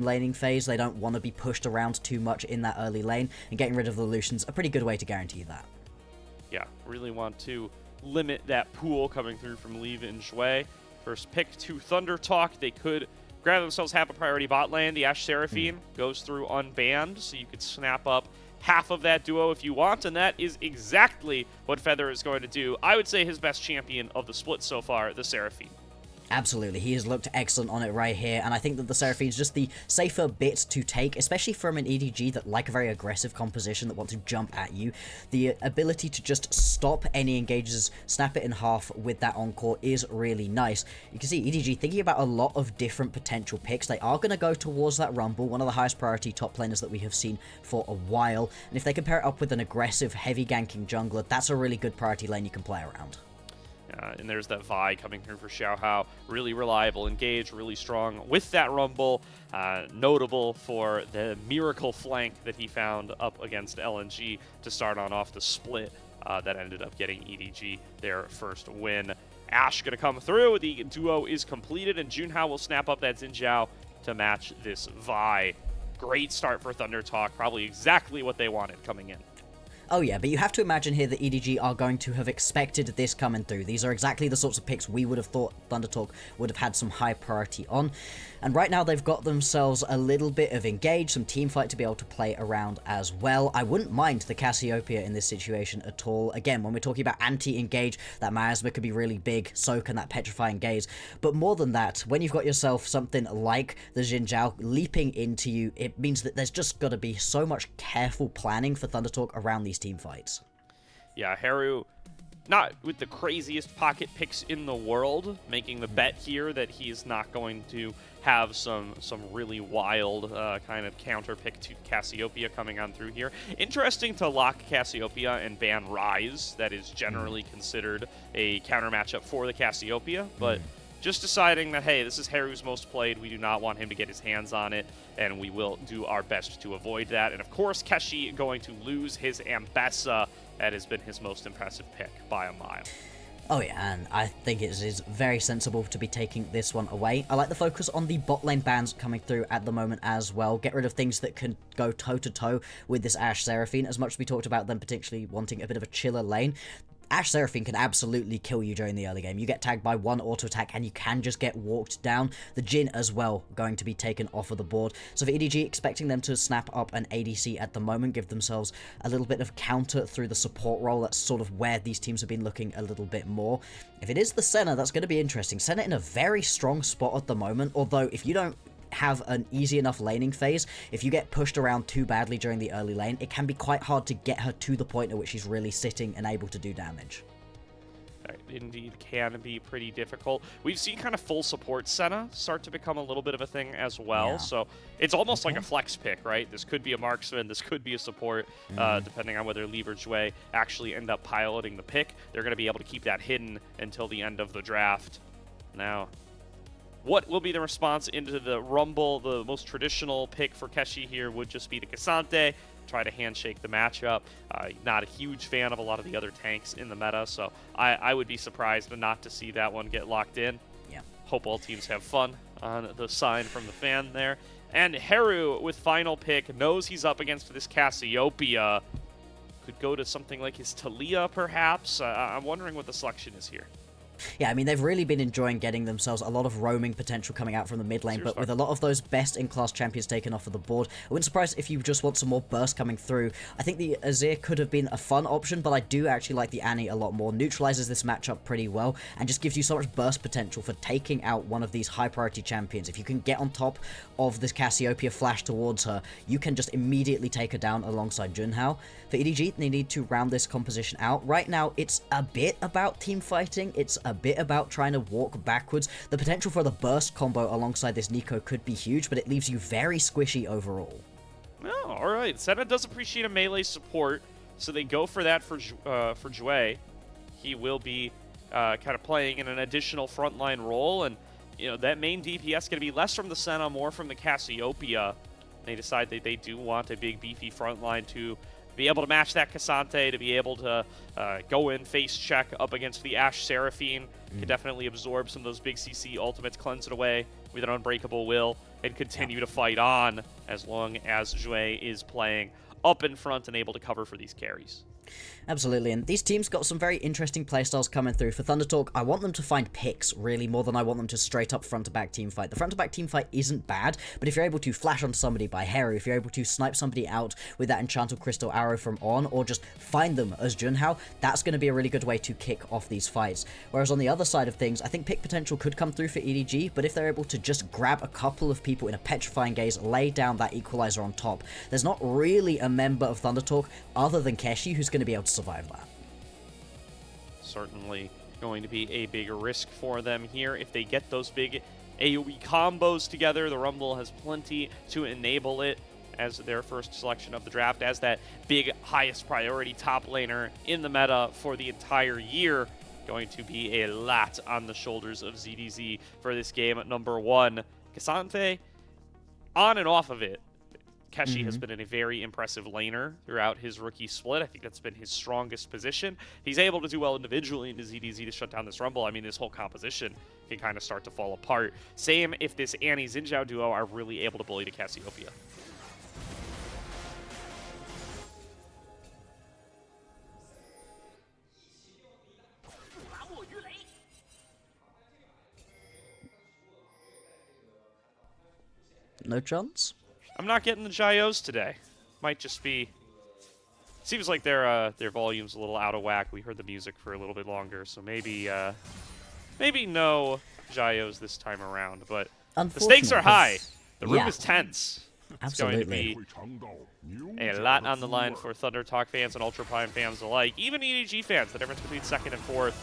laning phase. They don't want to be pushed around too much in that early lane, and getting rid of the Lucian's a pretty good way to guarantee that. Yeah, really want to limit that pool coming through from Leave and Jue. First pick to ThunderTalk. They could grab themselves half a priority bot lane. The Ashe Seraphine goes through unbanned, so you could snap up half of that duo if you want, and that is exactly what Feather is going to do. I would say his best champion of the split so far, the Seraphine. Absolutely, he has looked excellent on it right here, and I think that the Seraphine is just the safer bit to take, especially from an EDG that like a very aggressive composition that want to jump at you. The ability to just stop any engages, snap it in half with that encore is really nice. You can see EDG thinking about a lot of different potential picks. They are going to go towards that Rumble, one of the highest priority top laners that we have seen for a while, and if they can pair it up with an aggressive, heavy ganking jungler, that's a really good priority lane you can play around. And there's that Vi coming through for Xiaohao. Really reliable engage, really strong with that Rumble. Notable for the miracle flank that he found up against LNG to start on off the split that ended up getting EDG their first win. Ashe going to come through. The duo is completed, and Junhao will snap up that Xin Zhao to match this Vi. Great start for ThunderTalk. Probably exactly what they wanted coming in. Oh yeah, but you have to imagine here that EDG are going to have expected this coming through. These are exactly the sorts of picks we would have thought ThunderTalk would have had some high priority on. And right now they've got themselves a little bit of engage, some teamfight to be able to play around as well. I wouldn't mind the Cassiopeia in this situation at all. Again, when we're talking about anti-engage, that miasma could be really big, so can that petrifying gaze. But more than that, when you've got yourself something like the Xin Zhao leaping into you, it means that there's just got to be so much careful planning for ThunderTalk around these team fights. Yeah, Heru, not with the craziest pocket picks in the world, making the bet here that he's not going to have some really wild kind of counter pick to Cassiopeia coming on through here. Interesting to lock Cassiopeia and ban Rise. That is generally considered a counter matchup for the Cassiopeia, but just deciding that, hey, this is Heru's most played, we do not want him to get his hands on it, and we will do our best to avoid that. And of course, Keshi going to lose his Ambessa. That has been his most impressive pick by a mile. Oh yeah, and I think it is very sensible to be taking this one away. I like the focus on the bot lane bans coming through at the moment as well. Get rid of things that can go toe-to-toe with this Ashe Seraphine, as much as we talked about them potentially wanting a bit of a chiller lane. Ashe Seraphine can absolutely kill you during the early game. You get tagged by one auto attack and you can just get walked down. The Jhin as well going to be taken off of the board. So for EDG, expecting them to snap up an ADC at the moment, give themselves a little bit of counter through the support role. That's sort of where these teams have been looking a little bit more. If it is the Senna, that's going to be interesting. Senna in a very strong spot at the moment, although if you don't have an easy enough laning phase, if you get pushed around too badly during the early lane, it can be quite hard to get her to the point at which she's really sitting and able to do damage. Indeed can be pretty difficult. We've seen kind of full support Senna start to become a little bit of a thing as well, Yeah. so it's almost like a flex pick, right? This could be a marksman, this could be a support, depending on whether Leave or Jue actually end up piloting the pick. They're going to be able to keep that hidden until the end of the draft. Now, what will be the response into the Rumble? The most traditional pick for Keshi here would just be the Cassante, try to handshake the matchup. Not a huge fan of a lot of the other tanks in the meta, so I would be surprised not to see that one get locked in. Yeah. Hope all teams have fun on the sign from the fan there. And Heru, with final pick, knows he's up against this Cassiopeia. Could go to something like his Talia, perhaps. I'm wondering what the selection is here. Yeah, I mean, they've really been enjoying getting themselves a lot of roaming potential coming out from the mid lane, but with a lot of those best-in-class champions taken off of the board, I wouldn't surprise if you just want some more burst coming through. I think the Azir could have been a fun option, but I do actually like the Annie a lot more. Neutralizes this matchup pretty well, and just gives you so much burst potential for taking out one of these high-priority champions. If you can get on top of this Cassiopeia flash towards her, you can just immediately take her down alongside Junhao. For EDG, they need to round this composition out. Right now, it's a bit about team fighting, it's a bit about trying to walk backwards. The potential for the burst combo alongside this Nico could be huge, but it leaves you very squishy overall. Oh, all right. Senna does appreciate a melee support, so they go for that for Jue. He will be kind of playing in an additional frontline role, and that main DPS going to be less from the Senna, more from the Cassiopeia. They decide that they do want a big beefy frontline to be able to match that Cassante, to be able to go in, face check up against the Ashe Seraphine. Can definitely absorb some of those big CC ultimates, cleanse it away with an Unbreakable Will. and continue to fight on as long as Jue is playing up in front and able to cover for these carries. Absolutely, and these teams got some very interesting playstyles coming through. For ThunderTalk, I want them to find picks, really, more than I want them to straight up front-to-back team fight. The front-to-back team fight isn't bad, but if you're able to flash on somebody by Heru, if you're able to snipe somebody out with that Enchanted Crystal Arrow from On, or just find them as Junhao, that's going to be a really good way to kick off these fights. Whereas on the other side of things, I think pick potential could come through for EDG, but if they're able to just grab a couple of people in a petrifying gaze, lay down that equalizer on top, there's not really a member of ThunderTalk other than Keshi who's going to be able to survive that. Certainly going to be a big risk for them here if they get those big AoE combos together. The Rumble has plenty to enable it as their first selection of the draft, as that big highest priority top laner in the meta for the entire year. Going to be a lot on the shoulders of ZDZ for this game at number 1. K'Sante, on and off of it, Keshi has been a very impressive laner throughout his rookie split. I think that's been his strongest position. He's able to do well individually into ZDZ to shut down this Rumble. I mean, this whole composition can kind of start to fall apart. Same if this Annie Xin duo are really able to bully to Cassiopeia. No chance? I'm not getting the Xiaohaos today. Might just be... Seems like their volume's a little out of whack. We heard the music for a little bit longer, so maybe no Xiaohaos this time around. But the stakes are high. The room is tense. Absolutely. It's going to be a lot on the line for ThunderTalk fans and Ultra Prime fans alike. Even EDG fans, the difference between second and fourth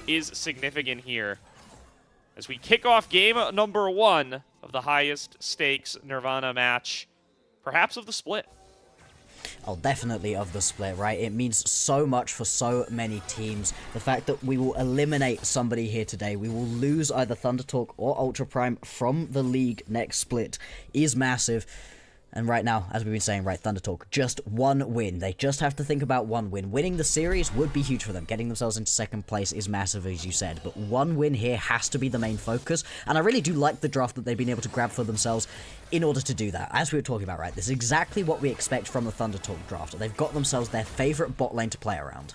is significant here. As we kick off game number 1 of the highest stakes Nirvana match, perhaps of the split. Oh, definitely of the split, right? It means so much for so many teams. The fact that we will eliminate somebody here today, we will lose either ThunderTalk or Ultra Prime from the league next split is massive. And right now, as we've been saying, right, ThunderTalk, just one win. They just have to think about one win. Winning the series would be huge for them. Getting themselves into second place is massive, as you said. But one win here has to be the main focus. And I really do like the draft that they've been able to grab for themselves in order to do that. As we were talking about, right, this is exactly what we expect from the ThunderTalk draft. They've got themselves their favorite bot lane to play around.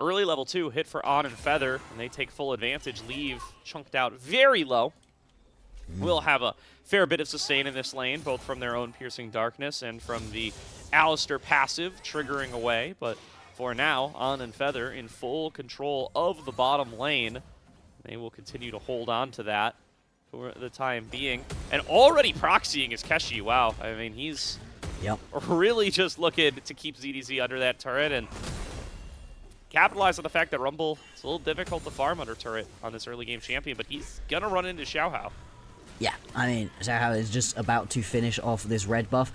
Early level 2 hit for On and Feather, and they take full advantage. Leave chunked out very low. Will have a fair bit of sustain in this lane, both from their own Piercing Darkness and from the Alistair passive triggering away. But for now, On and Feather in full control of the bottom lane. They will continue to hold on to that for the time being. And already proxying is Keshi. Wow, I mean, he's really just looking to keep ZDZ under that turret and capitalize on the fact that Rumble is a little difficult to farm under turret on this early game champion, but he's going to run into Xiaohao. Yeah, I mean, Xiaohao is just about to finish off this red buff.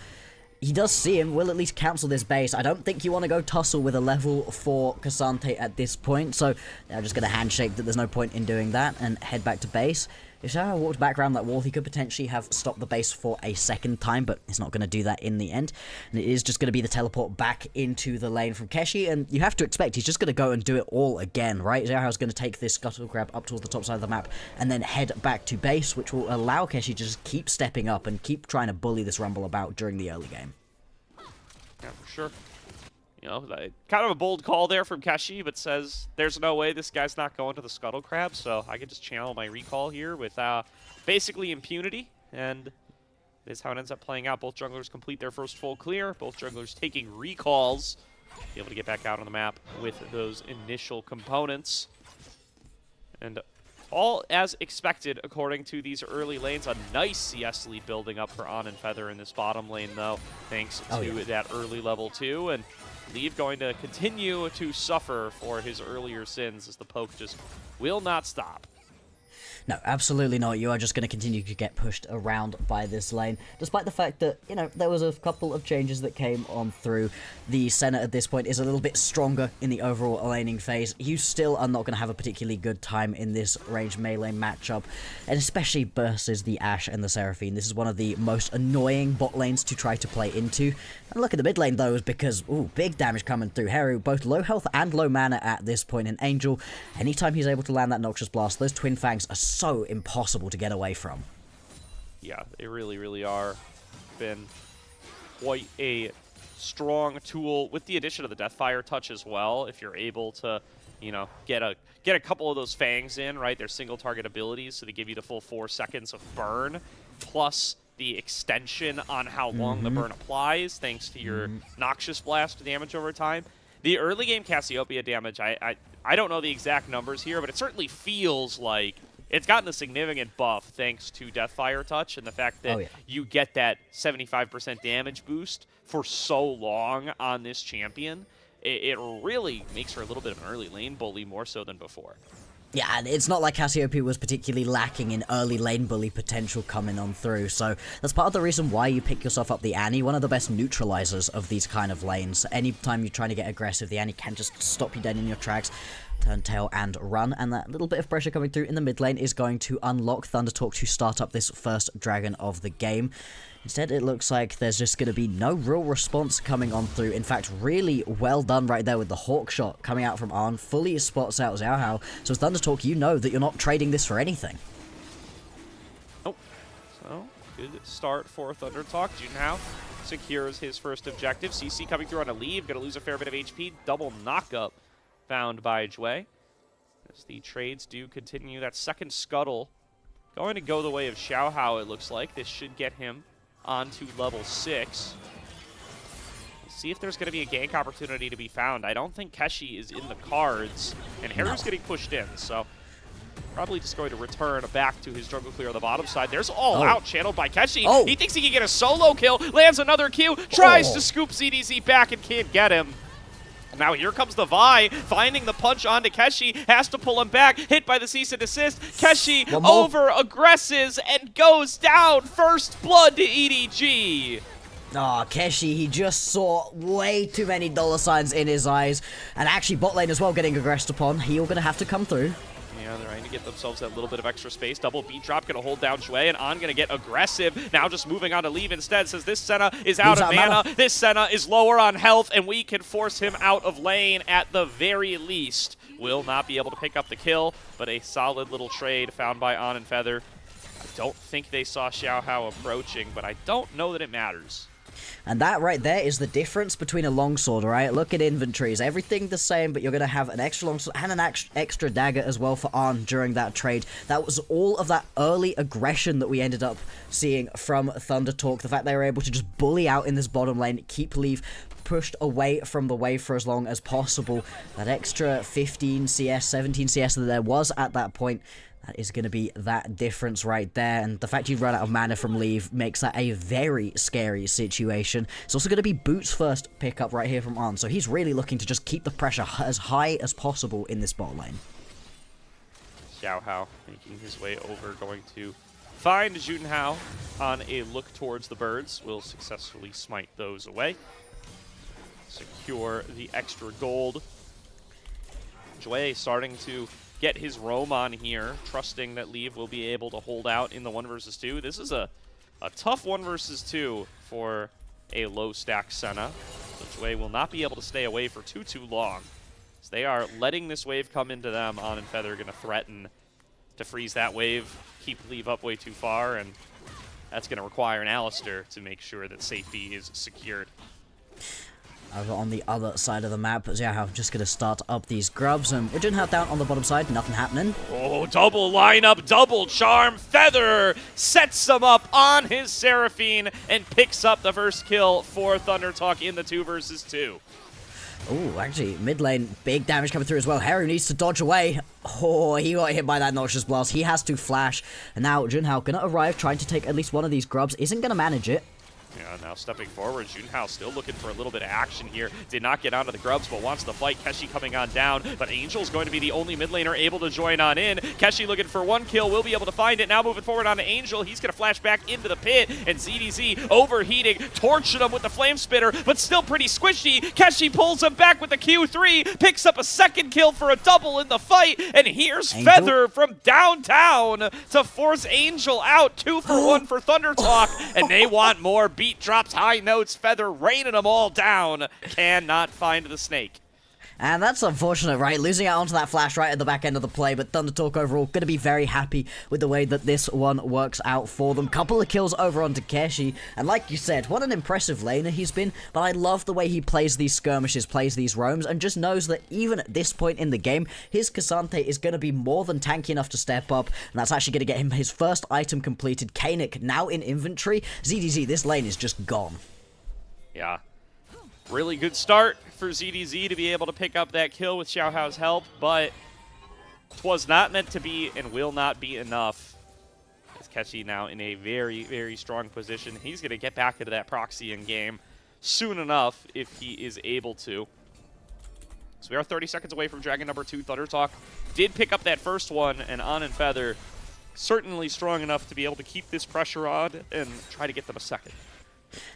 He does see him, will at least cancel this base. I don't think you want to go tussle with a level 4 K'Sante at this point, so they're just going to handshake that there's no point in doing that and head back to base. If Xiaohao walked back around that wall, he could potentially have stopped the base for a second time, but he's not going to do that in the end. And it is just going to be the teleport back into the lane from Keshi, and you have to expect he's just going to go and do it all again, right? Xiaohao's going to take this scuttle grab up towards the top side of the map and then head back to base, which will allow Keshi to just keep stepping up and keep trying to bully this Rumble about during the early game. Yeah, for sure. You know, kind of a bold call there from Keshi, but says there's no way this guy's not going to the Scuttle Crab, so I can just channel my recall here with basically impunity, and that's how it ends up playing out. Both junglers complete their first full clear, both junglers taking recalls, be able to get back out on the map with those initial components. And all as expected according to these early lanes. A nice CS lead building up for On and Feather in this bottom lane, though, thanks to that early level 2. And Leave going to continue to suffer for his earlier sins as the poke just will not stop. No, absolutely not. You are just going to continue to get pushed around by this lane, despite the fact that, you know, there was a couple of changes that came on through. The Senna at this point is a little bit stronger in the overall laning phase. You still are not going to have a particularly good time in this range melee matchup, and especially versus the Ashe and the Seraphine. This is one of the most annoying bot lanes to try to play into. And look at the mid lane, though, because, ooh, big damage coming through. Heru, both low health and low mana at this point, and Angel, anytime he's able to land that Noxious Blast, those Twin Fangs are so impossible to get away from. Yeah, they really, really are. Been quite a strong tool with the addition of the Deathfire touch as well. If you're able to, you know, get a couple of those fangs in, right? They're single target abilities, so they give you the full 4 seconds of burn, plus the extension on how long the burn applies, thanks to your Noxious Blast damage over time. The early game Cassiopeia damage, I don't know the exact numbers here, but it certainly feels like it's gotten a significant buff thanks to Deathfire touch and the fact that you get that 75% damage boost for so long on this champion. It really makes her a little bit of an early lane bully more so than before. Yeah, and it's not like Cassiopeia was particularly lacking in early lane bully potential coming on through, so that's part of the reason why you pick yourself up the Annie, one of the best neutralizers of these kind of lanes. Anytime you're trying to get aggressive, the Annie can just stop you dead in your tracks, turn tail and run, and that little bit of pressure coming through in the mid lane is going to unlock ThunderTalk to start up this first dragon of the game. Instead, it looks like there's just going to be no real response coming on through. In fact, really well done right there with the Hawk shot coming out from Arn. Fully spots out Xiaohao. So as ThunderTalk, you know that you're not trading this for anything. Oh, so good start for ThunderTalk. Junhao secures his first objective. CC coming through on a leave. Going to lose a fair bit of HP. Double knockup found by Jue. As the trades do continue, that second scuttle going to go the way of Xiaohao, it looks like. This should get him onto level 6. We'll see if there's going to be a gank opportunity to be found. I don't think Keshi is in the cards, and Heru's getting pushed in, so probably just going to return back to his jungle clear on the bottom side. There's all out channeled by Keshi. He thinks he can get a solo kill, lands another Q, tries to scoop ZDZ back and can't get him. Now here comes the Vi, finding the punch onto Keshi, has to pull him back, hit by the cease and desist. Keshi over-aggresses and goes down. First blood to EDG. Oh, Keshi, he just saw way too many dollar signs in his eyes. And actually bot lane as well getting aggressed upon. He'll gonna have to come through. Yeah, they're trying to get themselves that little bit of extra space. Double beat drop, going to hold down Jue, and On going to get aggressive. Now just moving on to leave instead. Says this Senna is out of mana. This Senna is lower on health, and we can force him out of lane at the very least. Will not be able to pick up the kill, but a solid little trade found by On and Feather. I don't think they saw Xiaohao approaching, but I don't know that it matters. And that right there is the difference between a longsword, right? Look at inventories. Everything the same, but you're going to have an extra longsword and an extra dagger as well for Arn during that trade. That was all of that early aggression that we ended up seeing from ThunderTalk. The fact they were able to just bully out in this bottom lane, keep Leaf pushed away from the wave for as long as possible. That extra 15 CS, 17 CS that there was at that point, that is going to be that difference right there, and the fact you've run out of mana from Leave makes that a very scary situation. It's also going to be Boots' first pickup right here from Arn, so he's really looking to just keep the pressure as high as possible in this bot lane. Xiaohao making his way over, going to find Junhao on a look towards the birds. Will successfully smite those away. Secure the extra gold. Jue starting to get his roam on here, trusting that Leave will be able to hold out in the 1 versus 2. This is a tough 1 versus 2 for a low stack Senna. So Jue will not be able to stay away for too long. So they are letting this wave come into them. On and Feather are going to threaten to freeze that wave, keep Leave up way too far, and that's going to require an Alistar to make sure that safety is secured. Over on the other side of the map, Xiaohao just going to start up these grubs, and we're doing down on the bottom side, nothing happening. Oh, double lineup, double charm. Feather sets him up on his Seraphine and picks up the first kill for ThunderTalk in the 2 versus 2. Oh, actually, mid lane, big damage coming through as well. Heru needs to dodge away. Oh, he got hit by that Noxious Blast. He has to flash, and now Junhao going to arrive, trying to take at least one of these grubs. Isn't going to manage it. Yeah, now stepping forward, Junhao still looking for a little bit of action here. Did not get onto the grubs, but wants the fight. Keshi coming on down, but Angel's going to be the only mid laner able to join on in. Keshi looking for 1 kill, will be able to find it. Now moving forward onto Angel, he's going to flash back into the pit, and ZDZ overheating, torching him with the Flame Spitter, but still pretty squishy. Keshi pulls him back with the Q3, picks up a 2nd kill for a double in the fight, and here's Angel. Feather from downtown to force Angel out. 2 for 1 for ThunderTalk, and they want more. Beat drops, high notes, Feather raining them all down. Cannot find the snake. And that's unfortunate, right? Losing out onto that flash right at the back end of the play, but ThunderTalk overall going to be very happy with the way that this one works out for them. Couple of kills over onto Keshi, and like you said, what an impressive laner he's been, but I love the way he plays these skirmishes, plays these roams, and just knows that even at this point in the game, his Cassante is going to be more than tanky enough to step up, and that's actually going to get him his first item completed. Kanik now in inventory. ZDZ, this lane is just gone. Yeah. Really good start for ZDZ to be able to pick up that kill with Xiaohao's help, but 'twas not meant to be and will not be enough. As Keshi now in a very, very strong position. He's going to get back into that proxy in game soon enough if he is able to. So we are 30 seconds away from Dragon number 2. ThunderTalk did pick up that first one, and On and Feather certainly strong enough to be able to keep this pressure on and try to get them a second.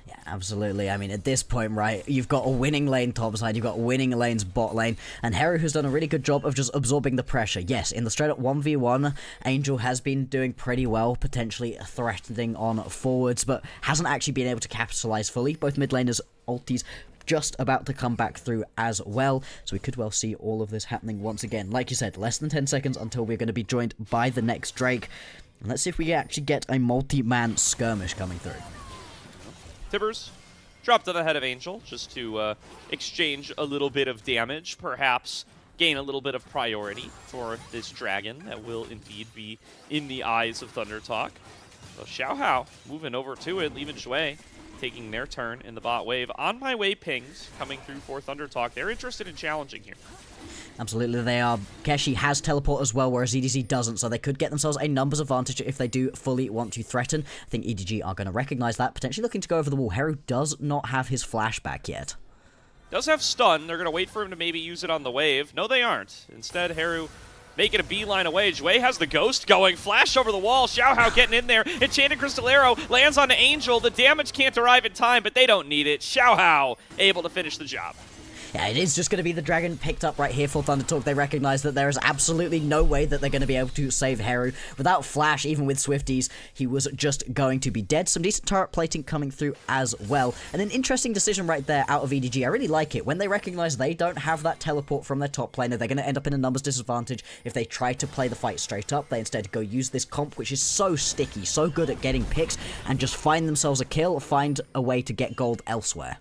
Yeah, absolutely. I mean, at this point, right, you've got a winning lane top side, you've got winning lanes bot lane, and Heru who's done a really good job of just absorbing the pressure. Yes, in the straight-up 1v1, Angel has been doing pretty well, potentially threatening on forwards, but hasn't actually been able to capitalize fully. Both mid laners' ultis just about to come back through as well, so we could well see all of this happening once again. Like you said, less than 10 seconds until we're going to be joined by the next Drake. And let's see if we actually get a multi-man skirmish coming through. Tibbers dropped on the head of Angel just to exchange a little bit of damage, perhaps gain a little bit of priority for this dragon that will indeed be in the eyes of ThunderTalk. So Xiaohao moving over to it, leaving Shui taking their turn in the bot wave. On my way pings coming through for ThunderTalk. They're interested in challenging here. Absolutely, they are. Keshi has teleport as well, whereas EDG doesn't, so they could get themselves a numbers advantage if they do fully want to threaten. I think EDG are going to recognize that, potentially looking to go over the wall. Heru does not have his flashback yet. Does have stun. They're going to wait for him to maybe use it on the wave. No, they aren't. Instead, Heru making a beeline away. Jue has the ghost going. Flash over the wall. Xiaohao getting in there. Enchanted Crystal Arrow lands on the Angel. The damage can't arrive in time, but they don't need it. Xiaohao able to finish the job. Yeah, it is just going to be the dragon picked up right here for ThunderTalk. They recognize that there is absolutely no way that they're going to be able to save Heru. Without Flash, even with Swifties, he was just going to be dead. Some decent turret plating coming through as well. And an interesting decision right there out of EDG. I really like it. When they recognize they don't have that teleport from their top laner, they're going to end up in a numbers disadvantage. If they try to play the fight straight up, they instead go use this comp, which is so sticky, so good at getting picks, and just find themselves a kill, find a way to get gold elsewhere.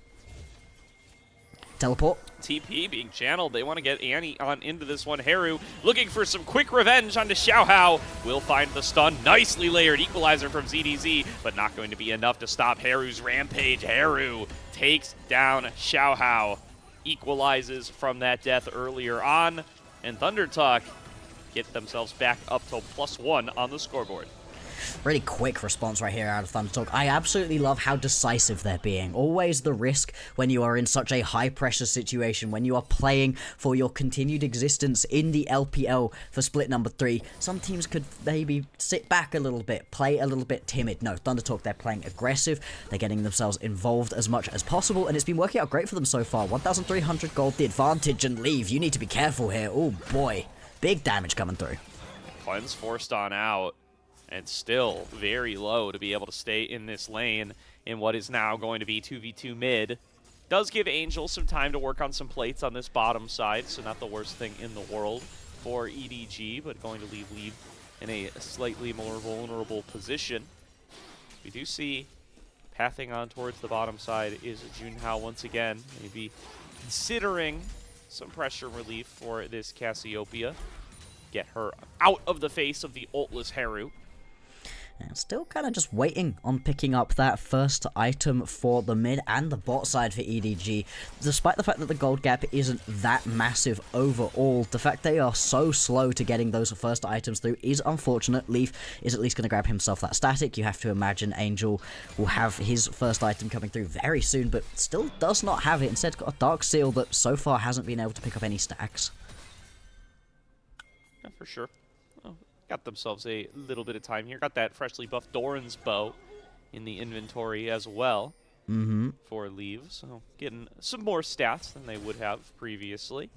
Teleport. TP being channeled. They want to get Annie on into this one. Heru looking for some quick revenge onto Xiaohao. Will find the stun. Nicely layered equalizer from ZDZ, but not going to be enough to stop Heru's rampage. Heru takes down Xiaohao. Equalizes from that death earlier on. And ThunderTalk get themselves back up to +1 on the scoreboard. Really quick response right here out of ThunderTalk. I absolutely love how decisive they're being. Always the risk when you are in such a high-pressure situation, when you are playing for your continued existence in the LPL for split number 3. Some teams could maybe sit back a little bit, play a little bit timid. No, ThunderTalk, they're playing aggressive. They're getting themselves involved as much as possible, and it's been working out great for them so far. 1,300 gold, the advantage, and leave. You need to be careful here. Oh, boy. Big damage coming through. Cleanse forced on out. And still very low to be able to stay in this lane in what is now going to be 2v2 mid. Does give Angel some time to work on some plates on this bottom side, so not the worst thing in the world for EDG, but going to leave Lead in a slightly more vulnerable position. We do see pathing on towards the bottom side is Junhao once again, maybe considering some pressure relief for this Cassiopeia. Get her out of the face of the ultless Heru. And still kind of just waiting on picking up that first item for the mid and the bot side for EDG. Despite the fact that the gold gap isn't that massive overall, the fact they are so slow to getting those first items through is unfortunate. Leaf is at least going to grab himself that static. You have to imagine Angel will have his first item coming through very soon, but still does not have it. Instead got a Dark Seal that so far hasn't been able to pick up any stacks. Yeah, for sure. Got themselves a little bit of time here. Got that freshly buffed Doran's bow in the inventory as well for Leave. So getting some more stats than they would have previously.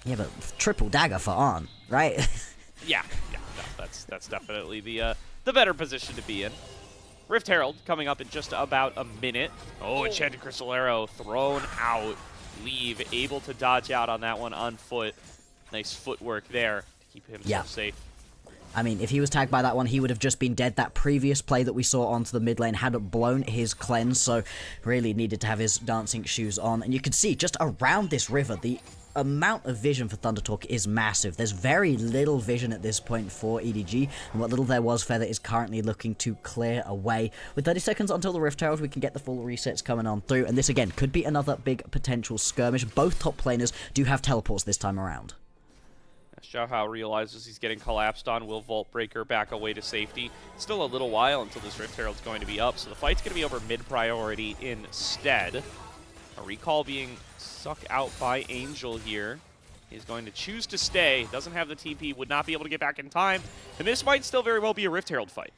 Yeah, but triple dagger for On, right? yeah, no, that's definitely the better position to be in. Rift Herald coming up in just about a minute. Oh, Enchanted Crystal Arrow thrown out. leave, able to dodge out on that one on foot. Nice footwork there to keep himself safe. I mean, if he was tagged by that one, he would have just been dead. That previous play that we saw onto the mid lane had blown his cleanse, so really needed to have his dancing shoes on. And you can see, just around this river, the amount of vision for ThunderTalk is massive. There's very little vision at this point for EDG, and what little there was, Feather is currently looking to clear away. With 30 seconds until the Rift Herald, we can get the full resets coming on through, and this again could be another big potential skirmish. Both top planers do have teleports this time around. Xiaohao realizes he's getting collapsed on, will Vault Breaker back away to safety. Still a little while until this Rift Herald's going to be up, so the fight's going to be over mid-priority instead. A recall being sucked out by Angel here. He's going to choose to stay, doesn't have the TP, would not be able to get back in time, and this might still very well be a Rift Herald fight.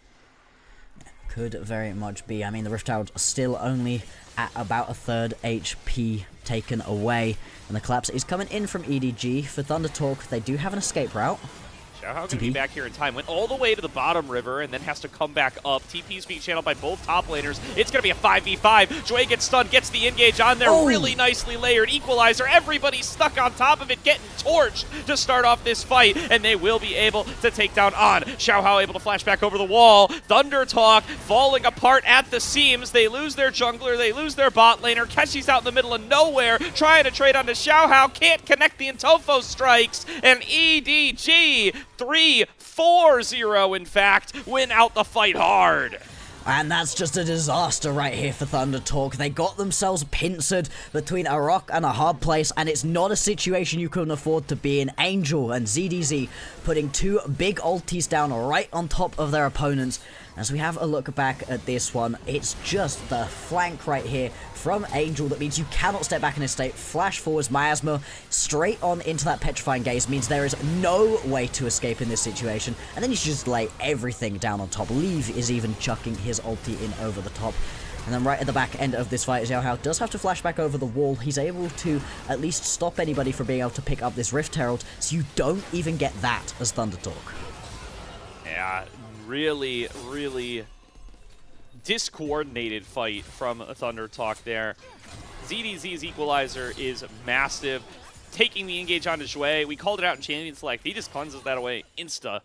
Could very much be. I mean, the Rift Herald still only at about a third HP taken away, and the collapse is coming in from EDG. For ThunderTalk, they do have an escape route. Xiaohao going to be back here in time. Went all the way to the bottom river and then has to come back up. TP is being channeled by both top laners. It's going to be a 5v5. Joy gets stunned, gets the engage on there. Really nicely layered. Equalizer. Everybody's stuck on top of it, getting torched to start off this fight, and they will be able to take down on. Xiaohao able to flash back over the wall. ThunderTalk falling apart at the seams. They lose their jungler. They lose their bot laner. Keshi's out in the middle of nowhere, trying to trade onto Xiaohao. Can't connect the Intofo strikes, and EDG 3-4-0, in fact, win out the fight hard. And that's just a disaster right here for ThunderTalk. They got themselves pincered between a rock and a hard place, and it's not a situation you can afford to be in. Angel and ZDZ putting two big ultis down right on top of their opponents. As we have a look back at this one, it's just the flank right here from Angel that means you cannot step back in his state. Flash forwards Miasma straight on into that petrifying gaze means there is no way to escape in this situation, and then you should just lay everything down on top. Leave is even chucking his ulti in over the top. And then right at the back end of this fight, Xiaohao does have to flash back over the wall. He's able to at least stop anybody from being able to pick up this Rift Herald, so you don't even get that as ThunderTalk. Yeah, really, really discoordinated fight from ThunderTalk there. ZDZ's equalizer is massive. Taking the engage onto Shui. We called it out in Champion Select. He just cleanses that away insta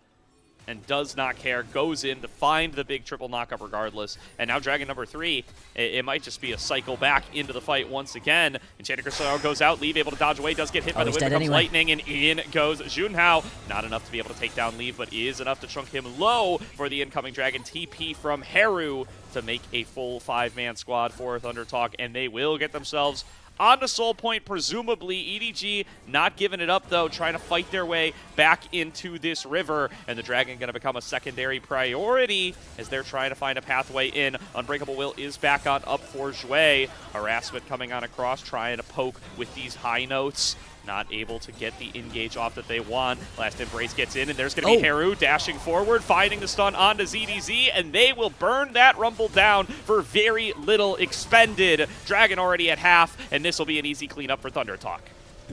and does not care. Goes in to find the big triple knockup regardless. And now Dragon number 3, it might just be a cycle back into the fight once again. Enchanted Crystal goes out. Leave able to dodge away. Does get hit by the wind. Becomes lightning, and in goes Junhao. Not enough to be able to take down Leave, but is enough to chunk him low for the incoming Dragon. TP from Heru to make a full 5-man squad for ThunderTalk, and they will get themselves onto Soul Point, presumably. EDG not giving it up, though, trying to fight their way back into this river, and the Dragon going to become a secondary priority as they're trying to find a pathway in. Unbreakable Will is back on up for Jue. Harassment coming on across, trying to poke with these high notes. Not able to get the engage off that they want. Last Embrace gets in, and there's going to be Heru dashing forward, finding the stun onto ZDZ, and they will burn that Rumble down for very little expended. Dragon already at half, and this will be an easy cleanup for ThunderTalk.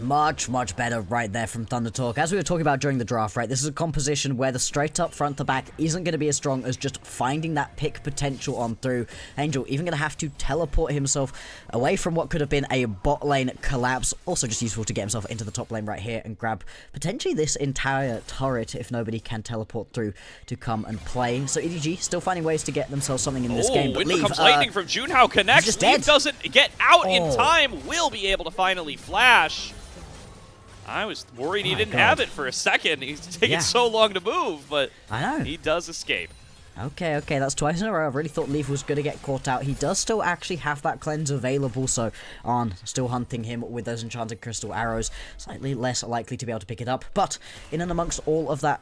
Much, much better right there from ThunderTalk. As we were talking about during the draft, right, this is a composition where the straight up front to back isn't going to be as strong as just finding that pick potential on through. Angel even going to have to teleport himself away from what could have been a bot lane collapse. Also just useful to get himself into the top lane right here and grab potentially this entire turret if nobody can teleport through to come and play. So EDG still finding ways to get themselves something in this game. But Leave, lightning from Junhao connects. Leave doesn't get out in time. Will be able to finally flash. I was worried he didn't have it for a second. He's taking so long to move, but he does escape. Okay, that's twice in a row. I really thought Leaf was going to get caught out. He does still actually have that cleanse available, so Arn still hunting him with those enchanted crystal arrows. Slightly less likely to be able to pick it up, but in and amongst all of that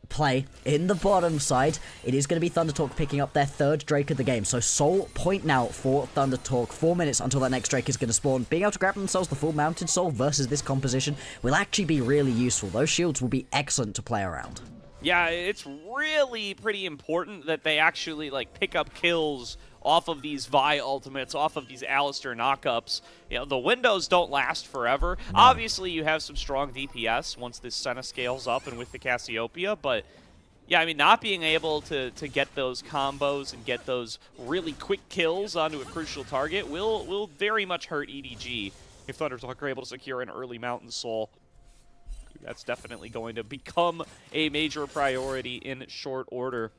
play in the bottom side, it is going to be ThunderTalk picking up their third Drake of the game. So Soul Point now for ThunderTalk. 4 minutes until that next Drake is going to spawn. Being able to grab themselves the full Mounted Soul versus this composition will actually be really useful. Those shields will be excellent to play around. Yeah, it's really pretty important that they actually pick up kills off of these Vi ultimates, off of these Alistar knockups. You know, the windows don't last forever. No. Obviously, you have some strong DPS once this Senna scales up and with the Cassiopeia, but yeah, I mean, not being able to get those combos and get those really quick kills onto a crucial target will very much hurt EDG if ThunderTalk are able to secure an early Mountain Soul, that's definitely going to become a major priority in short order.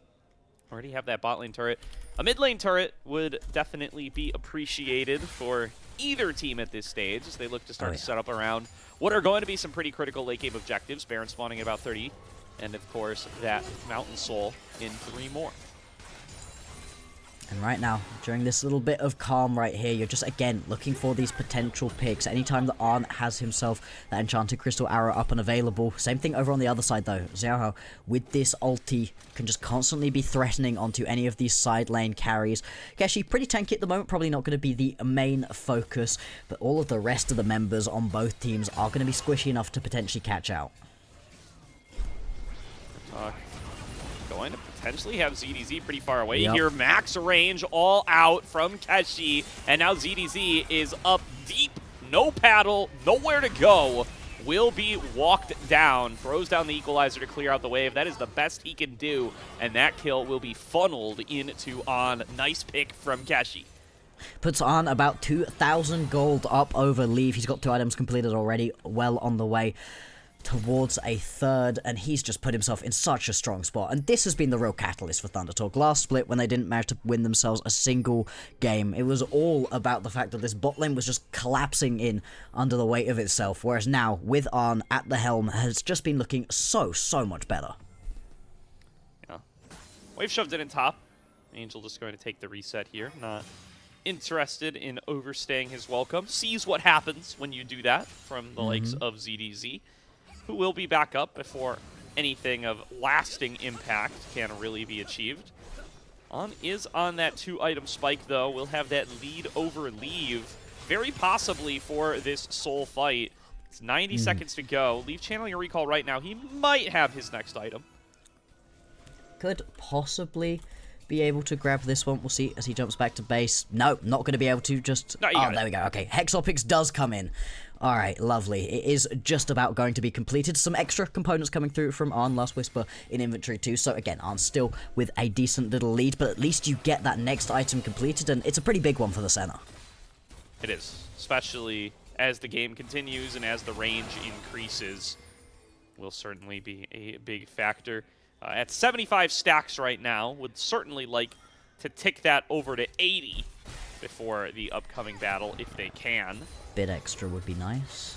Already have that bot lane turret. A mid lane turret would definitely be appreciated for either team at this stage as they look to start to set up around what are going to be some pretty critical late game objectives. Baron spawning at about 30, and of course that Mountain Soul in 3 more. And right now, during this little bit of calm right here, you're just, again, looking for these potential picks. Anytime that Arn has himself that Enchanted Crystal Arrow up and available. Same thing over on the other side, though. Xiaohao, with this ulti, can just constantly be threatening onto any of these side lane carries. Keshi, pretty tanky at the moment, probably not going to be the main focus, but all of the rest of the members on both teams are going to be squishy enough to potentially catch out. Going to potentially have ZDZ pretty far away here. Max range all out from Keshi. And now ZDZ is up deep. No paddle, nowhere to go. Will be walked down. Throws down the equalizer to clear out the wave. That is the best he can do. And that kill will be funneled into On. Nice pick from Keshi. Puts on about 2,000 gold up over Leave. He's got 2 items completed already. Well on the way towards a third, and he's just put himself in such a strong spot. And this has been the real catalyst for ThunderTalk. Last split, when they didn't manage to win themselves a single game, it was all about the fact that this bot lane was just collapsing in under the weight of itself, whereas now, with Arn at the helm, has just been looking so much better. Yeah. Wave shoved it in top. Angel just going to take the reset here. Not interested in overstaying his welcome. Sees what happens when you do that from the likes of ZDZ, who will be back up before anything of lasting impact can really be achieved. On is on that 2-item spike, though. We'll have that lead over Leave, very possibly for this Soul fight. It's 90 seconds to go. Leave channeling a recall right now. He might have his next item. Could possibly be able to grab this one. We'll see as he jumps back to base. No, not going to be able to. Just there we go. Okay, Hexopix does come in. All right, lovely. It is just about going to be completed. Some extra components coming through from Arn, Last Whisper in inventory too. So again, Arn still with a decent little lead, but at least you get that next item completed, and it's a pretty big one for the center. It is, especially as the game continues and as the range increases, will certainly be a big factor. At 75 stacks right now, would certainly like to tick that over to 80 before the upcoming battle, if they can. Bit extra would be nice.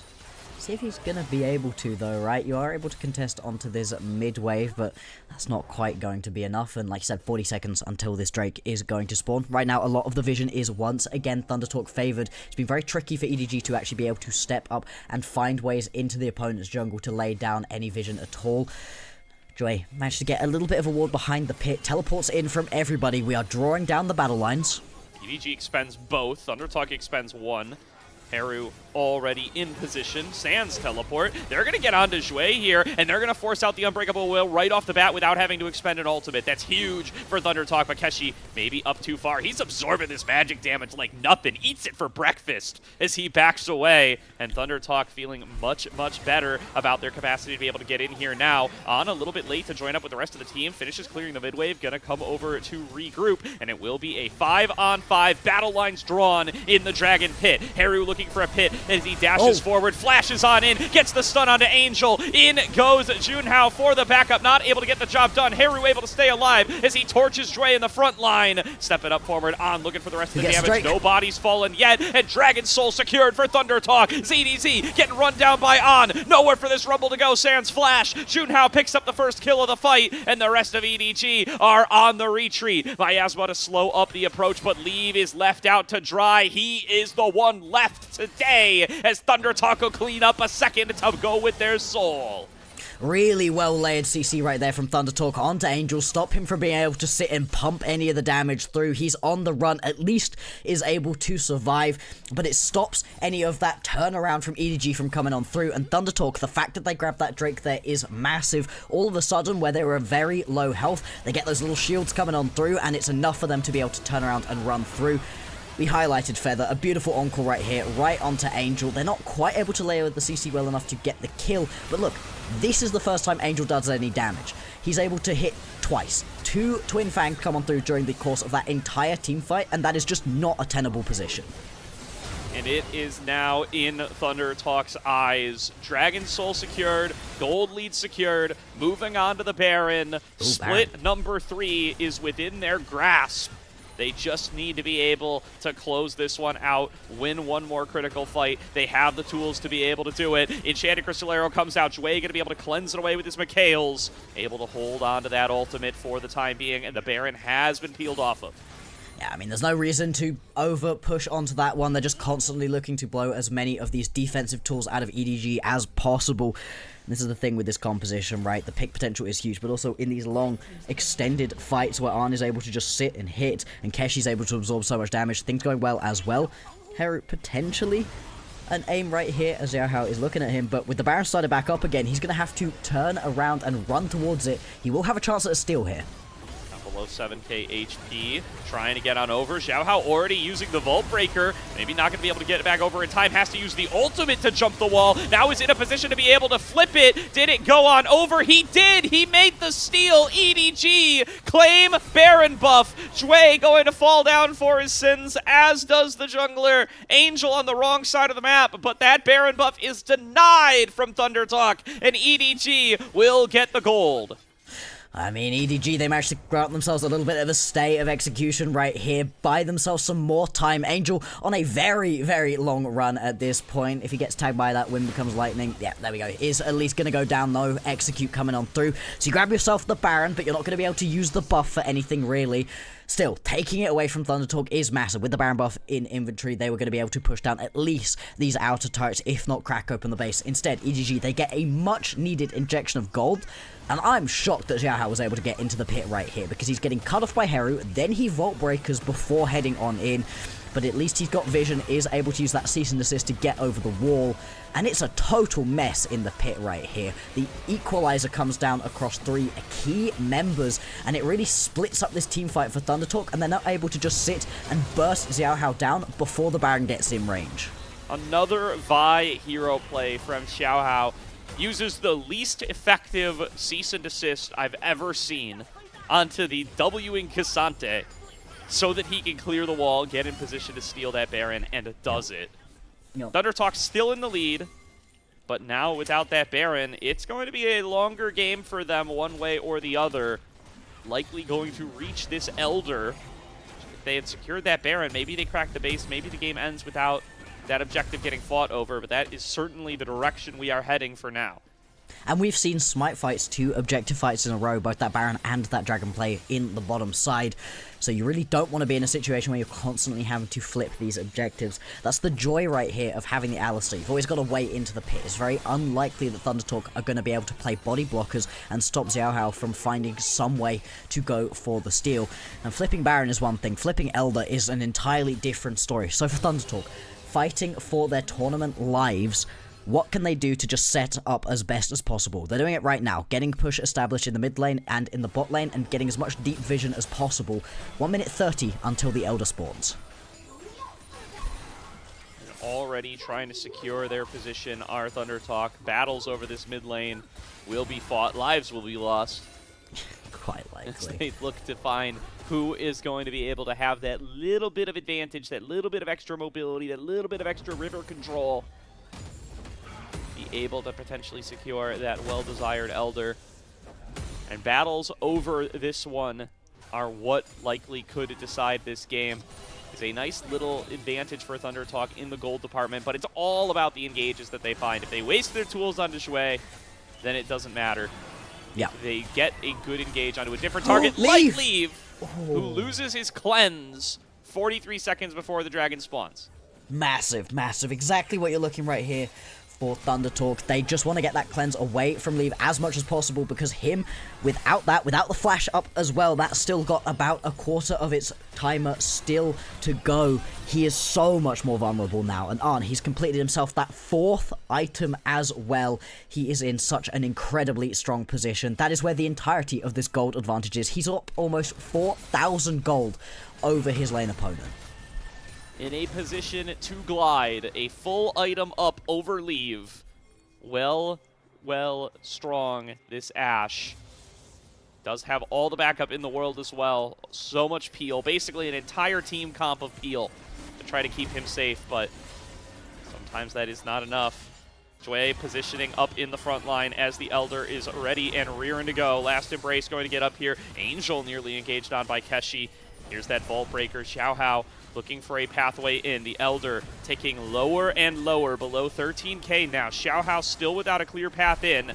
See if he's going to be able to, though, right? You are able to contest onto this mid-wave, but that's not quite going to be enough. And like I said, 40 seconds until this Drake is going to spawn. Right now, a lot of the vision is once again ThunderTalk favored. It's been very tricky for EDG to actually be able to step up and find ways into the opponent's jungle to lay down any vision at all. Joy managed to get a little bit of a ward behind the pit. Teleports in from everybody. We are drawing down the battle lines. EDG expends both. ThunderTalk expends 1. Heru already in position. Sans teleport. They're going to get onto Jue here, and they're going to force out the Unbreakable Will right off the bat without having to expend an ultimate. That's huge for ThunderTalk, but Keshi maybe up too far. He's absorbing this magic damage like nothing. Eats it for breakfast as he backs away, and ThunderTalk feeling much better about their capacity to be able to get in here now. On a little bit late to join up with the rest of the team. Finishes clearing the mid wave. Going to come over to regroup, and it will be a 5-on-5 battle lines drawn in the Dragon Pit. Heru looking for a pit as he dashes forward, flashes on in, gets the stun onto Angel. In goes Junhao for the backup, not able to get the job done. Heru able to stay alive as he torches Dre in the front line. Stepping up forward, On looking for the rest of the damage. Strike. No body's fallen yet, and Dragon Soul secured for ThunderTalk. ZDZ getting run down by On. Nowhere for this Rumble to go. Sans flash. Junhao picks up the first kill of the fight, and the rest of EDG are on the retreat. Miasma to slow up the approach, but Leave is left out to dry. He is the one left today as ThunderTalk will clean up a second to go with their soul. Really well layered CC right there from ThunderTalk onto Angel. Stop him from being able to sit and pump any of the damage through. He's on the run, at least is able to survive, but it stops any of that turnaround from EDG from coming on through. And ThunderTalk, the fact that they grabbed that Drake there is massive. All of a sudden, where they were very low health, they get those little shields coming on through, and it's enough for them to be able to turn around and run through. We highlighted Feather, a beautiful encore right here, right onto Angel. They're not quite able to layer with the CC well enough to get the kill, but look, this is the first time Angel does any damage. He's able to hit twice. 2 Twin Fang come on through during the course of that entire team fight, and that is just not a tenable position. And it is now in ThunderTalk's eyes. Dragon Soul secured, gold lead secured, moving on to the Baron. Split number 3 is within their grasp. They just need to be able to close this one out, win one more critical fight. They have the tools to be able to do it. Enchanted Crystal Arrow comes out. Jue going to be able to cleanse it away with his Mikhails. Able to hold on to that ultimate for the time being, and the Baron has been peeled off of. Yeah, I mean, there's no reason to over-push onto that one. They're just constantly looking to blow as many of these defensive tools out of EDG as possible. And this is the thing with this composition, right? The pick potential is huge, but also in these long, extended fights where Arn is able to just sit and hit, and Keshi's able to absorb so much damage, things going well as well. Heru potentially an aim right here as Xiaohao is looking at him, but with the Baron started back up again, he's going to have to turn around and run towards it. He will have a chance at a steal here. Below 7k HP, trying to get on over. Xiaohao already using the Vault Breaker. Maybe not going to be able to get it back over in time. Has to use the ultimate to jump the wall. Now is in a position to be able to flip it. Did it go on over? He did! He made the steal! EDG! Claim Baron buff. Jue going to fall down for his sins, as does the jungler. Angel on the wrong side of the map, but that Baron buff is denied from ThunderTalk, and EDG will get the gold. I mean, EDG, they managed to grant themselves a little bit of a stay of execution right here, buy themselves some more time. Angel on a very, very long run at this point. If he gets tagged by that, wind becomes lightning. Yeah, there we go. Is at least going to go down, though. Execute coming on through. So you grab yourself the Baron, but you're not going to be able to use the buff for anything, really. Still, taking it away from ThunderTalk is massive. With the Baron buff in inventory, they were going to be able to push down at least these outer turrets, if not crack open the base. Instead, EDG, they get a much-needed injection of gold, and I'm shocked that Xiaohao was able to get into the pit right here, because he's getting cut off by Heru, then he Vault Breakers before heading on in, but at least he's got vision, is able to use that cease and desist to get over the wall, and it's a total mess in the pit right here. The equalizer comes down across 3 key members, and it really splits up this team fight for ThunderTalk, and they're not able to just sit and burst Xiaohao down before the Baron gets in range. Another Vi hero play from Xiaohao. Uses the least effective cease and desist I've ever seen onto the W in Cassante so that he can clear the wall, get in position to steal that Baron, and does it. ThunderTalk still in the lead, but now without that Baron, it's going to be a longer game for them one way or the other. Likely going to reach this Elder. If they had secured that Baron, maybe they crack the base, maybe the game ends without that objective getting fought over, but that is certainly the direction we are heading for now. And we've seen Smite fights, 2 objective fights in a row, both that Baron and that Dragon play in the bottom side. So you really don't want to be in a situation where you're constantly having to flip these objectives. That's the joy right here of having the Alistair. You've always got to wait into the pit. It's very unlikely that ThunderTalk are going to be able to play body blockers and stop Xiaohao from finding some way to go for the steal. And flipping Baron is one thing. Flipping Elder is an entirely different story. So for ThunderTalk, fighting for their tournament lives, what can they do to just set up as best as possible? They're doing it right now, getting push established in the mid lane and in the bot lane, and getting as much deep vision as possible. 1 minute 30 until the Elder spawns. Already trying to secure their position are ThunderTalk. Battles over this mid lane will be fought. Lives will be lost. Quite likely. As they look to find who is going to be able to have that little bit of advantage, that little bit of extra mobility, that little bit of extra river control. Be able to potentially secure that well-desired Elder. And battles over this one are what likely could decide this game. It's a nice little advantage for ThunderTalk in the gold department, but it's all about the engages that they find. If they waste their tools on Shui, then it doesn't matter. Yeah. They get a good engage onto a different target, like Leave, who loses his cleanse 43 seconds before the dragon spawns. Massive, massive. Exactly what you're looking right here for ThunderTalk. They just want to get that cleanse away from Leave as much as possible, because him, without the flash up as well, that's still got about a quarter of its timer still to go. He is so much more vulnerable now. And Arn, he's completed himself that 4th item as well. He is in such an incredibly strong position. That is where the entirety of this gold advantage is. He's up almost 4,000 gold over his lane opponent. In a position to glide, a full item up over Leave. Well strong, this Ashe. Does have all the backup in the world as well. So much peel, basically an entire team comp of peel to try to keep him safe, but Sometimes that is not enough. Jue positioning up in the front line as the Elder is ready and rearing to go. Last Embrace going to get up here. Angel nearly engaged on by Keshi. Here's that Vault Breaker. Xiaohao looking for a pathway in. The Elder taking lower and lower, below 13k now. Xiaohao still without a clear path in.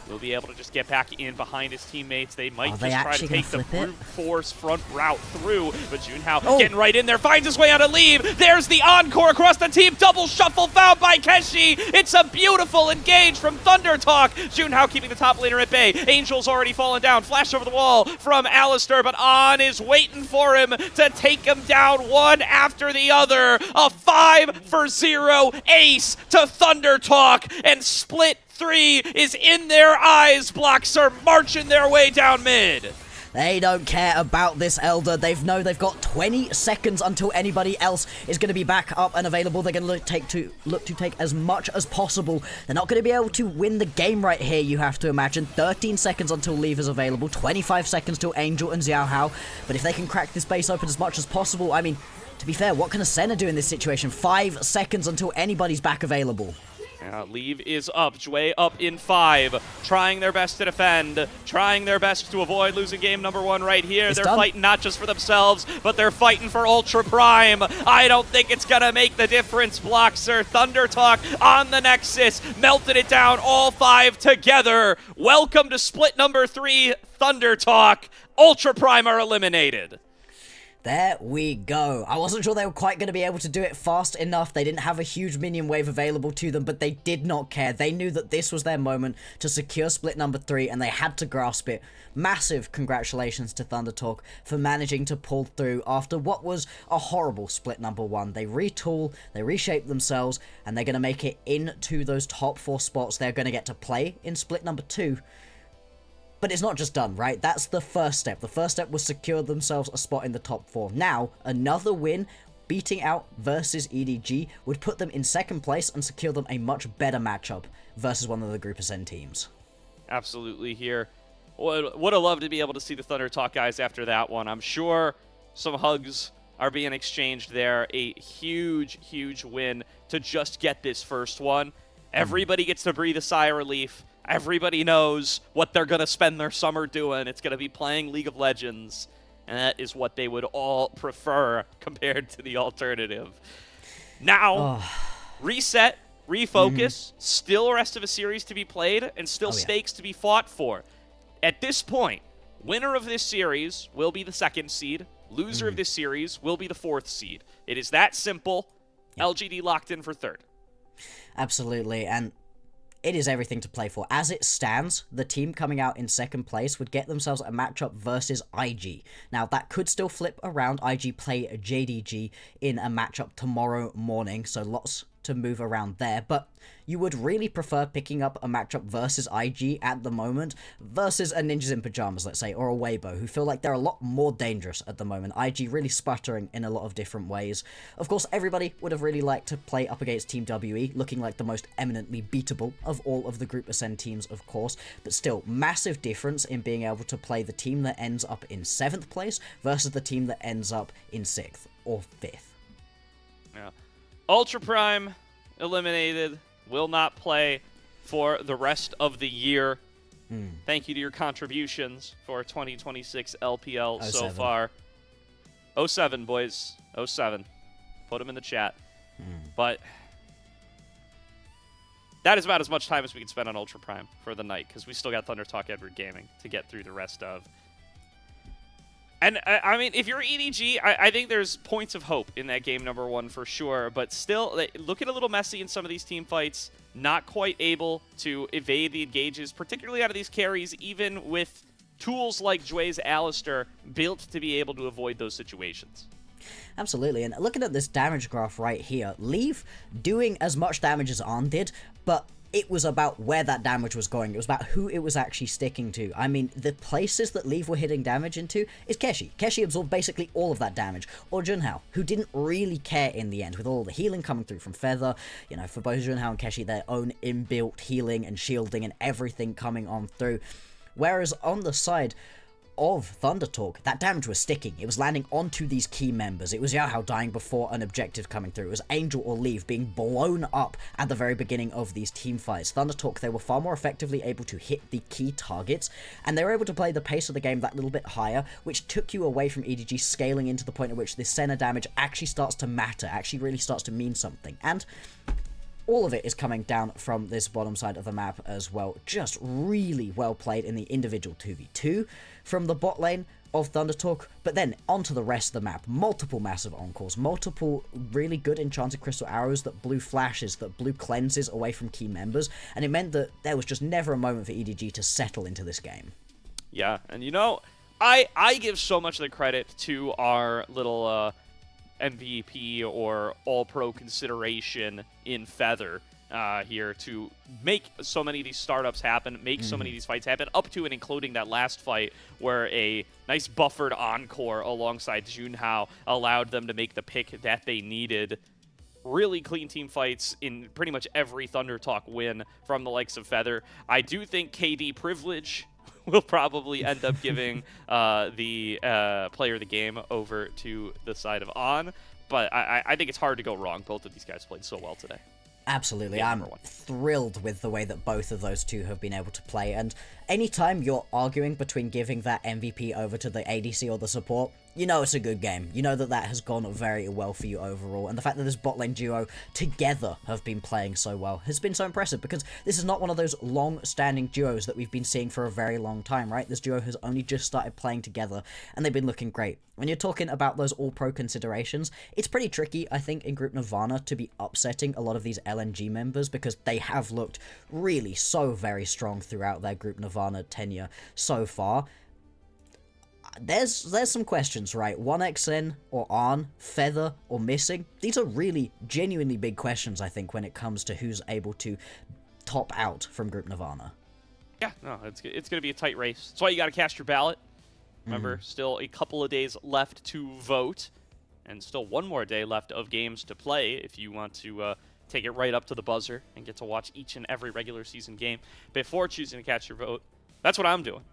Will be able to just get back in behind his teammates. They might just try to take the brute force front route through, but Junhao getting right in there, finds his way out of lead. There's the encore across the team. Double shuffle found by Keshi. It's a beautiful engage from ThunderTalk. Junhao keeping the top laner at bay. Angel's already fallen down. Flash over the wall from Alistar, but On is waiting for him to take him down one after the other. A 5-for-0 ace to ThunderTalk, and Split 3 is in their eyes. Bloxer marching their way down mid. They don't care about this Elder. They know they've got 20 seconds until anybody else is going to be back up and available. They're going to look to take as much as possible. They're not going to be able to win the game right here, you have to imagine. 13 seconds until Leave is available. 25 seconds till Angel and Xiaohao. But if they can crack this base open as much as possible, I mean, to be fair, what can a Senna do in this situation? 5 seconds until anybody's back available. Leave is up. Jue up in 5. Trying their best to defend. Trying their best to avoid losing game number 1 right here. They're fighting not just for themselves, but they're fighting for Ultra Prime. I don't think it's going to make the difference. Bloxer, ThunderTalk on the Nexus. Melted it down, all 5 together. Welcome to split number 3, ThunderTalk. Ultra Prime are eliminated. There we go. I wasn't sure they were quite going to be able to do it fast enough. They didn't have a huge minion wave available to them, but they did not care. They knew that this was their moment to secure split number 3, and they had to grasp it. Massive congratulations to ThunderTalk for managing to pull through after what was a horrible split number 1. They retool, they reshape themselves, and they're going to make it into those top 4 spots they're going to get to play in split number 2. But it's not just done, right? That's the first step. The first step was secure themselves a spot in the top 4. Now, another win, beating out versus EDG, would put them in 2nd place and secure them a much better matchup versus one of the Group Ascend teams. Absolutely here. Would have loved to be able to see the ThunderTalk guys after that one. I'm sure some hugs are being exchanged there. A huge, huge win to just get this first one. Everybody gets to breathe a sigh of relief. Everybody knows what they're going to spend their summer doing. It's going to be playing League of Legends, and that is what they would all prefer compared to the alternative. Now, reset, refocus, still rest of a series to be played, and still stakes to be fought for. At this point, winner of this series will be the 2nd seed. Loser of this series will be the 4th seed. It is that simple. LGD locked in for 3rd. Absolutely, and it is everything to play for. As it stands, the team coming out in 2nd place would get themselves a matchup versus IG. Now, that could still flip around. IG play JDG in a matchup tomorrow morning, so lots to move around there, but you would really prefer picking up a matchup versus IG at the moment versus a Ninjas in Pajamas, let's say, or a Weibo, who feel like they're a lot more dangerous at the moment. IG really sputtering in a lot of different ways. Of course, everybody would have really liked to play up against Team WE, looking like the most eminently beatable of all of the Group Ascend teams, of course, but still, massive difference in being able to play the team that ends up in 7th place versus the team that ends up in 6th or 5th. Yeah. Ultra Prime eliminated, will not play for the rest of the year. Thank you to your contributions for 2026 LPL so far. 07, boys. 07. Put them in the chat. But that is about as much time as we can spend on Ultra Prime for the night, because we still got ThunderTalk Edward Gaming to get through the rest of. And, I mean, if you're EDG, I think there's points of hope in that game number 1 for sure. But still, looking a little messy in some of these team fights. Not quite able to evade the engages, particularly out of these carries, even with tools like Jue's Alistar built to be able to avoid those situations. Absolutely, and looking at this damage graph right here, Leave doing as much damage as On did, but it was about where that damage was going. It was about who it was actually sticking to. I mean, the places that Leave were hitting damage into is Keshi. Keshi absorbed basically all of that damage. Or Junhao, who didn't really care in the end, with all the healing coming through from Feather. You know, for both Junhao and Keshi, their own inbuilt healing and shielding and everything coming on through. Whereas on the side of ThunderTalk, that damage was sticking. It was landing onto these key members. It was Xiaohao dying before an objective coming through. It was Angel or Leave being blown up at the very beginning of these team fights. ThunderTalk, they were far more effectively able to hit the key targets, and they were able to play the pace of the game that little bit higher, which took you away from EDG scaling into the point at which this center damage actually starts to matter, actually really starts to mean something. And all of it is coming down from this bottom side of the map as well. Just really well played in the individual 2v2 from the bot lane of ThunderTalk, but then onto the rest of the map. Multiple massive encores, multiple really good enchanted crystal arrows that blew flashes, that blew cleanses away from key members, and it meant that there was just never a moment for EDG to settle into this game. Yeah, and you know, I give so much of the credit to our little MVP or All-Pro consideration in Feather here to make so many of these startups happen, make so many of these fights happen, up to and including that last fight where a nice buffered encore alongside Junhao allowed them to make the pick that they needed. Really clean team fights in pretty much every ThunderTalk win from the likes of Feather. I do think KD privilege will probably end up giving the player of the game over to the side of On, but I think it's hard to go wrong. Both of these guys played so well today. Absolutely, I'm thrilled with the way that both of those two have been able to play, and anytime you're arguing between giving that MVP over to the ADC or the support, you know it's a good game. You know that that has gone very well for you overall, and the fact that this bot lane duo together have been playing so well has been so impressive, because this is not one of those long-standing duos that we've been seeing for a very long time, right? This duo has only just started playing together, and they've been looking great. When you're talking about those all-pro considerations, it's pretty tricky, I think, in Group Nirvana to be upsetting a lot of these LNG members, because they have looked really so very strong throughout their Group Nirvana tenure so far. There's some questions, right? 1xN or Arn, Feather or Missing. These are really genuinely big questions, I think, when it comes to who's able to top out from Group Nirvana. Yeah, no, it's going to be a tight race. That's why you got to cast your ballot. Remember, still a couple of days left to vote, and still one more day left of games to play if you want to take it right up to the buzzer and get to watch each and every regular season game before choosing to cast your vote. That's what I'm doing.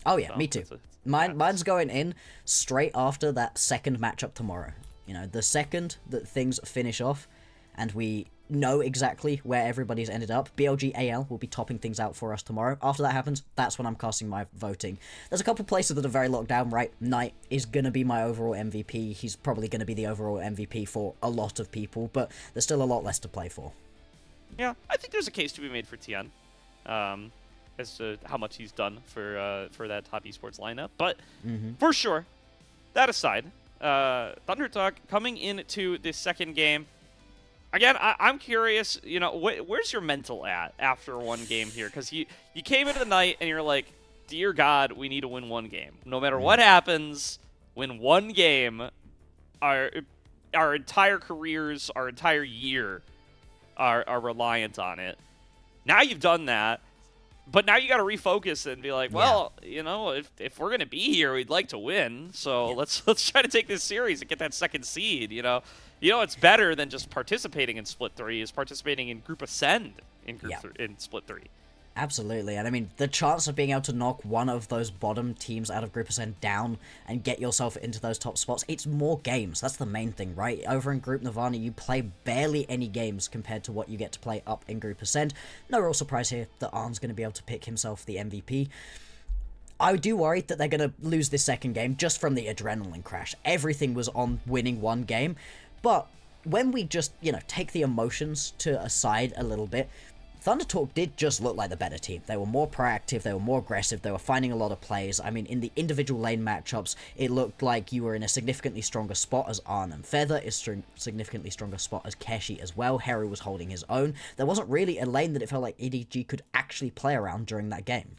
Oh yeah, So, me too. Mine's going in straight after that second matchup tomorrow. You know, the second that things finish off and we know exactly where everybody's ended up, BLG AL will be topping things out for us tomorrow. After that happens, that's when I'm casting my voting. There's a couple places that are very locked down, right? Knight is going to be my overall MVP. He's probably going to be the overall MVP for a lot of people, but there's still a lot less to play for. Yeah, I think there's a case to be made for Tian. As to how much he's done for that top esports lineup. But for sure, that aside, ThunderTalk coming into this second game. Again, I'm curious, you know, where's your mental at after one game here? Because you came into the night and you're like, dear God, we need to win one game. No matter what happens, win one game. Our entire careers, our entire year are reliant on it. Now you've done that. But now you got to refocus and be like, well, you know, if we're gonna be here, we'd like to win. So let's try to take this series and get that second seed. You know, it's better than just participating in Split 3 is participating in Group Ascend in in Split 3. Absolutely, and I mean, the chance of being able to knock one of those bottom teams out of Group Ascend down and get yourself into those top spots, it's more games. That's the main thing, right? Over in Group Nirvana, you play barely any games compared to what you get to play up in Group Ascend. No real surprise here that Arn's going to be able to pick himself the MVP. I do worry that they're going to lose this second game just from the adrenaline crash. Everything was on winning one game, but when we just, you know, take the emotions to aside a little bit, ThunderTalk did just look like the better team. They were more proactive, they were more aggressive, they were finding a lot of plays. I mean, in the individual lane matchups, it looked like you were in a significantly stronger spot as Arn, and Feather is significantly stronger spot as Keshi as well. Heru was holding his own. There wasn't really a lane that it felt like EDG could actually play around during that game.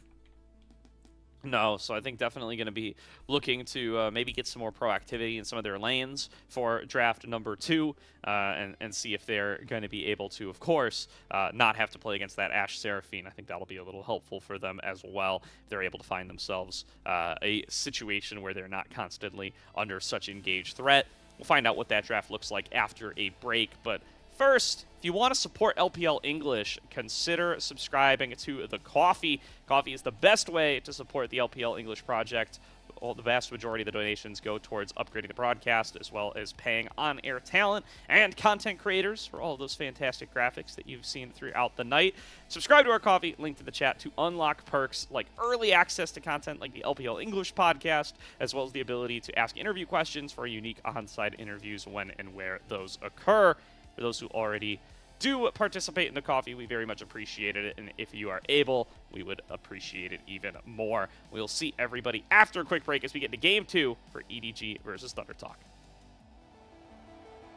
No, so I think definitely going to be looking to maybe get some more proactivity in some of their lanes for draft number 2 and see if they're going to be able to, of course, not have to play against that Ashe Seraphine. I think that'll be a little helpful for them as well if they're able to find themselves a situation where they're not constantly under such engaged threat. We'll find out what that draft looks like after a break, but First, if you want to support LPL English, consider subscribing to the Coffee. Coffee is the best way to support the LPL English project. The vast majority of the donations go towards upgrading the broadcast, as well as paying on-air talent and content creators for all of those fantastic graphics that you've seen throughout the night. Subscribe to our Coffee, link to the chat, to unlock perks like early access to content like the LPL English podcast, as well as the ability to ask interview questions for unique on-site interviews when and where those occur. For those who already do participate in the Coffee, we very much appreciate it, and if you are able, we would appreciate it even more. We'll see everybody after a quick break as we get into Game 2 for EDG versus ThunderTalk.